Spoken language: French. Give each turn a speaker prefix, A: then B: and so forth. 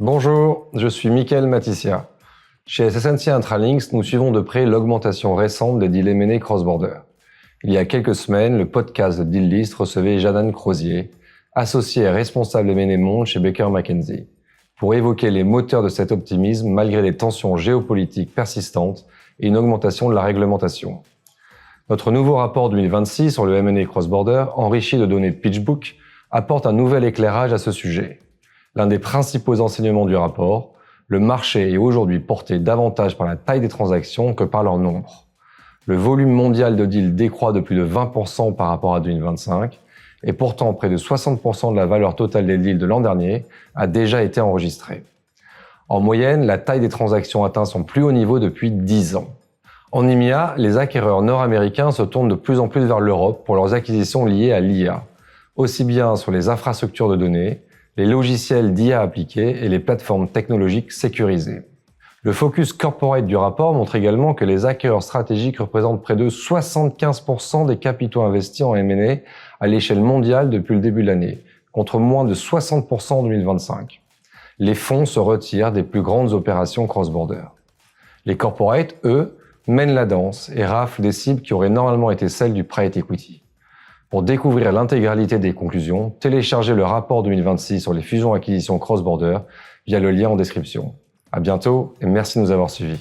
A: Bonjour, je suis Mickaël Matissia. Chez SSNC Intralinks, nous suivons de près l'augmentation récente des deals M&A cross-border. Il y a quelques semaines, le podcast de Deal List recevait Janan Crozier, associé et responsable M&A Monde chez Baker McKenzie, pour évoquer les moteurs de cet optimisme malgré des tensions géopolitiques persistantes et une augmentation de la réglementation. Notre nouveau rapport 2026 sur le M&A cross-border, enrichi de données de PitchBook, apporte un nouvel éclairage à ce sujet. L'un des principaux enseignements du rapport, le marché est aujourd'hui porté davantage par la taille des transactions que par leur nombre. Le volume mondial de deals décroît de plus de 20% par rapport à 2025, et pourtant près de 60% de la valeur totale des deals de l'an dernier a déjà été enregistrée. En moyenne, la taille des transactions atteint son plus haut niveau depuis 10 ans. En IMIA, les acquéreurs nord-américains se tournent de plus en plus vers l'Europe pour leurs acquisitions liées à l'IA, aussi bien sur les infrastructures de données, les logiciels d'IA appliqués et les plateformes technologiques sécurisées. Le focus corporate du rapport montre également que les acquéreurs stratégiques représentent près de 75% des capitaux investis en M&A à l'échelle mondiale depuis le début de l'année, contre moins de 60% en 2025. Les fonds se retirent des plus grandes opérations cross-border. Les corporates, eux, mènent la danse et raflent des cibles qui auraient normalement été celles du private equity. Pour découvrir l'intégralité des conclusions, téléchargez le rapport 2026 sur les fusions-acquisitions cross-border via le lien en description. À bientôt et merci de nous avoir suivis.